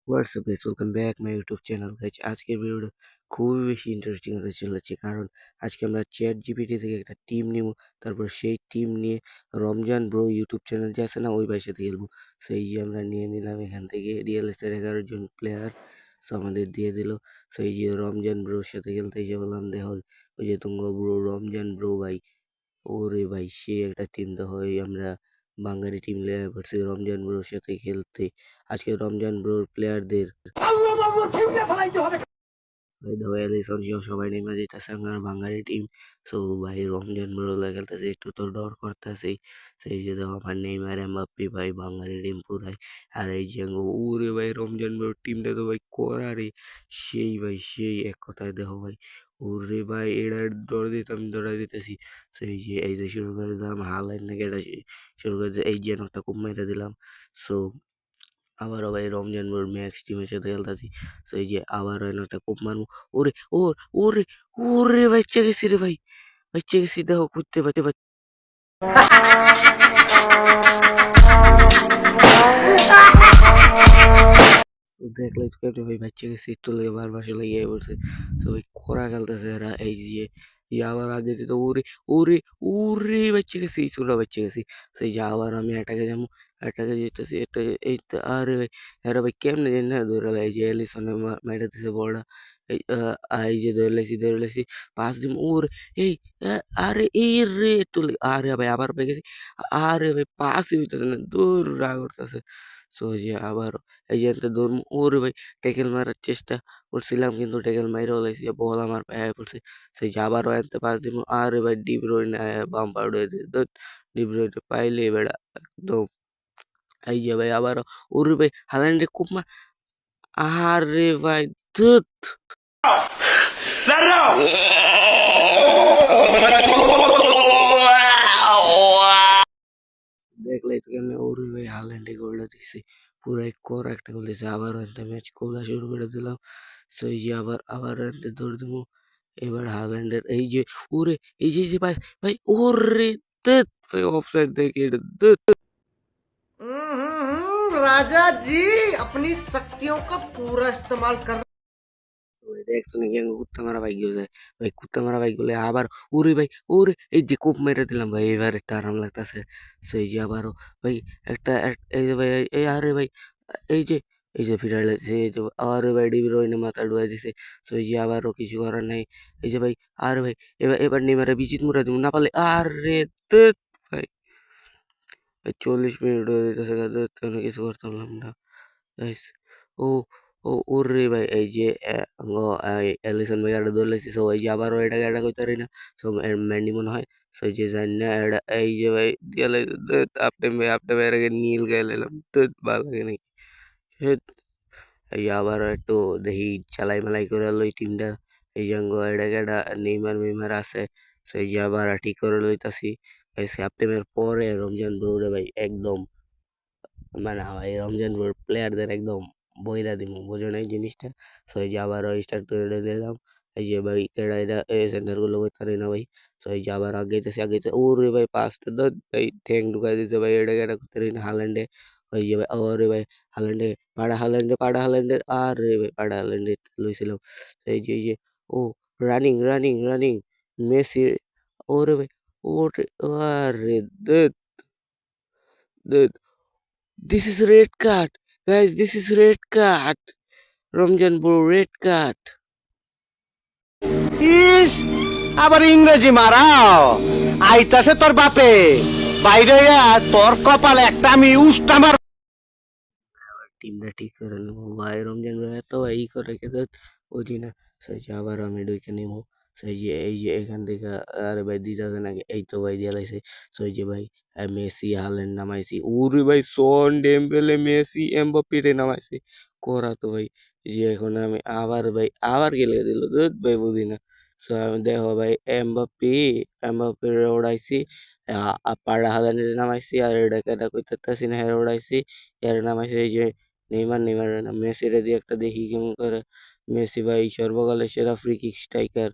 WhatsApp guys, welcome back my YouTube channel guys. আজকের ভিডিওটা খুবই বেশি ইন্টারেস্টিং হতে চলেছে, কারণ আজকে আমরা চ্যাট জিপিটি থেকে একটা টিম নিব। তারপর সেই টিম নিয়ে রমজান ব্রো ইউটিউব চ্যানেল যে আছে না, ওই ভাইয়ের সাথে খেলবো। সেই যে আমরা নিয়ে নিলাম এখান থেকে ডিএলএসের 11 জন প্লেয়ার। সো আমাদের দিয়ে দিল। সেই যে রমজান ব্রোর সাথে খেলতে এসে বললাম, দেখো ওই যে তুঙ্গ ব্রো রমজান ব্রো ভাই, ওরে ভাই সে একটা টিম তো হয়। আমরা বাঙালি টিম লিয়ে পড়ছি রমজান ব্রোর সাথে খেলতে। আজকে রমজান ব্রোর প্লেয়ারদের ভাই ধোয়া লিসন সহ সবাই নেমে যেতেছে আমার বাঙালি টিম। সো ভাই রমজান ব্রো খেলতেছে, একটু তো ডর করতেছে। সেই যে দেখো আমার নেইমার এমবাপ্পে ভাই বাঙালি টিম পুরাই। আর এই যে ওরে ভাই রমজান ব্রোর টিমটা তো ভাই করা রে, সেই ভাই সেই এক কথায় দেখো ভাই। ওরে ভাই এরা ডর দিতাম, ডরা দিতেছি। সেই যে এই যে শুরু করে দিলাম হালাইন নাকি এটা শুরু করে এই যে একটা কুপ মেরে দিলাম। সো আবারও ভাই রমজান ব্রোর ম্যাক্স টিমের সাথে খেলতেছি। তো এই যে আবার একটা কোপ মারবো। ওরে ওর ওরে ওরে বাচ্চা গেছি রে ভাই, বাচ্চা গেছি দেখো করতে পারতে পারছি। তো দেখলাই তো কেমনে ভাই বাচ্চা গেছি, একটু লেগে বারবার লাগিয়ে পড়ছে। তো ভাই খরা খেলতেছে এরা। এই যে আবার আগে যেত ওরে ওরে ওরে বাচ্চা গেছি, ছোট বাচ্চা গেছি। সেই যে আবার আমি এটাকে যাবো, এটাকে যেতেছি, এটা এই তো আরে ভাই এরা ভাই কেমনে জানি না ধরে এই যে এলিসনে মাইরা দিছে বড়া। এই যে ধরে লেছি পাঁচ দিন ওরে এই আরে এই রে একটু আরে ভাই আবার পেয়ে গেছি। আরে ভাই পাসই হইতেছে না, দূর রাগ করতেছে। সো যে আবার এই যে একটা দৌড় ওরে ভাই ট্যাকেল মারার চেষ্টা করছিলাম, কিন্তু ট্যাকেল মাইরা লাইছি, বল আমার পায়ে পড়ছে। সেই যে আবারও আনতে পাঁচ দিব। আরে ভাই ডি ব্রুইন বাম্পার হয়ে যায়, ডি ব্রুইন পাইলে বেড়া একদম। এই যে ভাই আবারও ওরে ভাই হালান্ডে খুব আরে ভাই ধুত। দেখলাই তো কেমনে ওরে ভাই হালান্ডে গোলটা দিছে, পুরো কর একটা গোল দিছে। আবার একটা ম্যাচ গোলা শুরু করে দিলাম। সো এই যে আবার আবার এনতে দৌড় দিব। এবার হালান্ডের এই যে ওরে এই যে ভাই ভাই ওরে ধ্যাৎ ভাই অফসাইড দেখে এটা ধ্যাৎ। राजा जी अपनी शक्तियों का पूरा इस्तेमाल कर। দেখছো নাকি কুত্তা মারা বাইক যায় ভাই, কুত্তা মারা বাইক গেলে আবার ওরে ভাই ওরে এই যে কোপ মেরে দিলাম ভাই, এবার একটা আরাম লাগতেছে। সো এই যে আবারও ভাই একটা এই যে ভাই এই আরে ভাই এই যে ফিরাই লাগছে, এই যে আরে ভাই ডিবি রইনে মাথা ডুয়াই দিছে। সো এই যে আবারও কিছু করার নাই। এই যে ভাই আরে ভাই এবার এবার নেমারে বিচিত মুরা দিব না পারলে আরে ধ্যাৎ ভাই 40 মিনিট হয়ে যেতেছে, কিছু করতাম না। গাইস ও ওরে ভাই এই যে এলিসন ভাই এটা দৌড়াইছে। সো এই যে আবারও এটাকে এটা কইতে পারি না। সো ম্যান্ডি মনে হয়। সো এই যে জানি না এটা এই যে ভাই দিয়ে আপনি ভাই এর আগে নীল গায়ে লাইলাম তো ভালো লাগে নাকি। হেৎ, এই যে আবারও একটু দেখি চালাই মালাই করে লই টিমটা। এই যে এটাকে এটা নেইমার মেইমার আছে। সো এই যে আবার ঠিক করে লইতাছি। এই সেপ্টেম্বর পরে রমজান ব্রোরে ভাই একদম মানে এই রমজান প্লেয়ারদের একদম বইরা দিমু, বুঝো নাই জিনিসটা। সো এই যে আবারও স্টার্ট করে দিলাম। এই যে ভাই কেডাইরা এই সেন্টার গুলো করতে পারি না ভাই। সো এই যে আবার আগাইতেছে আগাইতে ওরে ভাই পাঁচটা ভাই ঠ্যাং ঢুকাই দিতে ভাই, এটা কেটা করতে পারি না হালান্ডে। ওই যে ভাই ওরে ভাই হালান্ডে পাড়া হালান্ডে আরে ভাই পাড়া হালান্ডে লইছিলাম। এই যে ও রানিং মেসি ওরে ভাই ওরে আরে দে This is red card. Guys, this is red card. Ramzan bro, red card. ইস, আবার ইংরেজি মারাও আইতাছে তোর বাপে বাইরে তোর কপালে একটা আমি উষ্টা মার। টিমটা ঠিক করে নেবো ভাই, রমজান bro এত ভাই ই করে খেতে বুঝি না। সেই যে আবার আমি ঢুকে নেবো। সেই যে এই যে এখান থেকে আরে ভাই দিতেছে নাকি, এই তো ভাই দিয়ে লাইছে। সেই যে ভাই মেসি হালেন নামাইছি, ওরে ভাই সন ডেম্বেলে মেসি এমবাপ্পে নামাইছি করা তো ভাই। যে এখন আমি আবার ভাই আবার গেলে দিল ভাই বুঝি না। সো আমি দেখো ভাই এমবাপ্পে ওড়াইছি, পাড়া হালানে নামাইছি, আর এটা কইতাছি না হেরে উড়াইছি। এর নামাইছে এই যে নেইমার না মেসিরে দিয়ে একটা দেখি কেমন করে। মেসি ভাই সর্বকালের সেরা ফ্রি কিক স্ট্রাইকার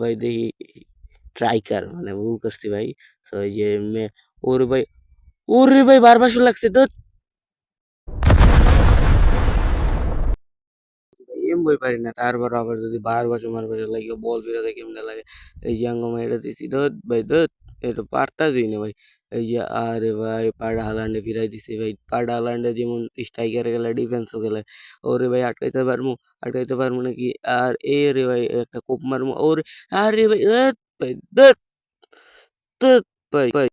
ভাই, দেখি স্ট্রাইকার মানে ভুল করছি ভাই। তো এই যে ওরে ভাই ওরে ভাই বারবার লাগছে তো। এমবই পারি না। তারপর আবার যদি বারবার চুমার করে লাগে বল ফিরাতে কেমনে লাগে। এই যে আঙ্গ মাইরা দিছি ধুত ভাই ধুত, এটা পারতাছই না ভাই। এই যে আরে ভাই পাড়া হালান্ডে ফিরাই দিছে ভাই। পাড়া হালান্ডে যেমন স্ট্রাইকারে খেলে ডিফেন্সও খেলে। ওরে ভাই আটকাইতে পারমু নাকি? আর এ রে ভাই একটা কোপ মারমু। ওরে আরে ভাই ভাই ধুত, ধুত ভাই।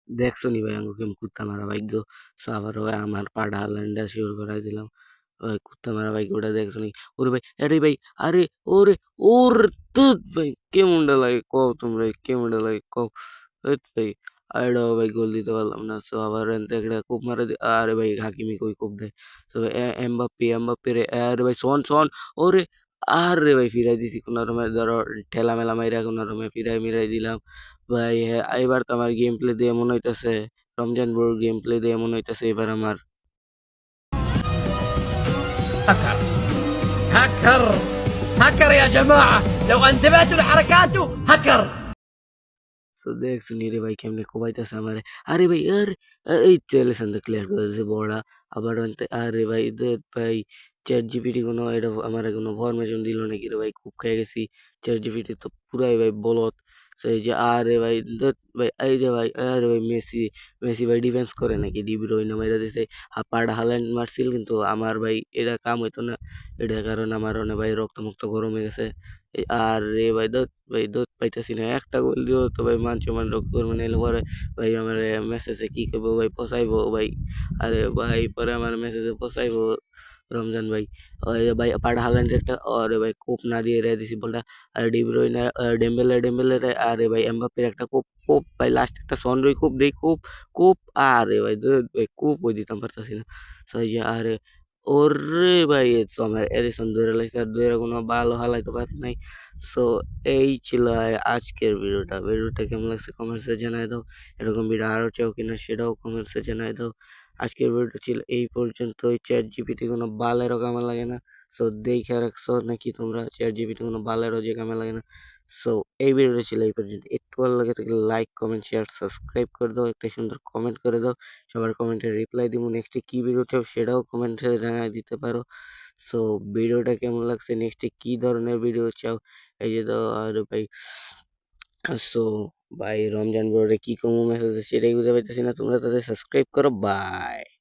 দেখছনি ভাই আঙ্গু কেমন কুত্তা মারা ভাগ্য। সো আবারও আমার পাড়া হালান্ডা শিওর করাই দিলাম। ভাই কুত্তা মারা ভাই ওটা দেখছনি? ওরে ভাই আরে ভাই আরে ওরে ওরে ধুত ভাই কেমনটা লাগে কও তোমরা কেমনটা লাগে কও? ধুত ভাই এটাও ভাই গোল দিতে পারলাম না। সো আবার এনতে একটা কোপ মারা আরে ভাই হাকিমি কই কোপ দেয়। সো এমবাপ্পে রে আরে ভাই শোন ওরে আরে ভাই ফিরাই দিছি কোনরমে ধরো ঠেলা মেলা মাইরা কোনরমে ফিরাই মিরাই দিলাম। ভাই হ্যাঁ, এবার তো আমার গেম প্লে দিয়ে মনে হইতাছে রমজান ব্রোর গেম প্লে দিয়ে মনে হইতাছে এবার আমার هكر هكر هكر يا جماعة لو انتبهتوا لحركاته هكر সো দেখছনি রে ভাই কেমনে কোবাইতাছে আমারে। আরে ভাই এই টেলিসন ক্লিয়ার করেছে বড়া আবার অন্তে আরে ভাই ধুত ভাই চ্যাট জিপিটি কোনো এটা আমারে কোনো ফরমেশন দিল নাকি রে ভাই খুব খেয়ে গেছি। চ্যাট জিপিটি তো পুরাই ভাই বলত। সো এই যে আরে ভাই ধুত ভাই এই যে ভাই আরে ভাই মেসি ভাই ডিফেন্স করে নাকি ডি ব্রুইনে মাইরা দিছে। পাড়া হালান্ড মারছিল কিন্তু আমার ভাই এটা কাম হইতো না। এটার কারণে আমার অনেক ভাই রক্ত গরম হয়ে গেছে। আরে ভাই দৌড় পাইতাছি না। একটা গোল দিয়েও তো ভাই মান-সম্মান রক্ষা করবো নাইলে পরে ভাই আমারে মেসেজে কি করবো ভাই পচাইবো ভাই। আরে ভাই পরে আমার মেসেজে পচাইবো রমজান ভাই। ওই যে ভাই পাড়া হালান্ডের একটা আরে ভাই কোপ না দিয়ে রেখে দিছি বলটা। আর ডি ব্রুইনে ডেম্বেলে রে আরে ভাই এমবাপ্পের একটা কোপ ভাই লাস্ট একটা সনরই কোপ দেই কোপ আরে ভাই ধুর ভাই কোপও দিতাম পারতাছি না। সো এই যে আরে ওরে ভাই আমার এডিসন ধরে লাইছে আর ধইরা কোনো ভালো হালাইতে পারে নাই। সো এই ছিল আজকের ভিডিওটা। ভিডিওটা কেমন লাগছে কমেন্টসে জানায় দাও। এরকম ভিডিও আরো চাও কিনা সেটাও কমেন্টসে জানায় দাও। আজকের ভিডিওটা ছিল এই পর্যন্তই। চ্যাট জিপিটি কোনো বালেরও কামে লাগে না। সো দেইখা রাখছো নাকি তোমরা চ্যাট জিপিটি কোনো বালেরও যে কামে লাগে না। সো এই ভিডিওটা ছিল এই পর্যন্ত। একটু ভালো লাগে থাকলে লাইক, কমেন্ট, শেয়ার, সাবস্ক্রাইব করে দাও। একটা সুন্দর কমেন্ট করে দাও। সবার কমেন্টের রিপ্লাই দিব। নেক্সটে কি ভিডিও চাও সেটাও কমেন্টে জানায় দিতে পারো। সো ভিডিওটা কেমন লাগছে, নেক্সটে কি ধরনের ভিডিও চাও এই যে দাও আর ভাই সো ভাই রমজান ব্রোরে কি কমু মেসেজ সেটাই বুঝতে পারতেছি না। তোমরা তাদের সাবস্ক্রাইব করো। বাই।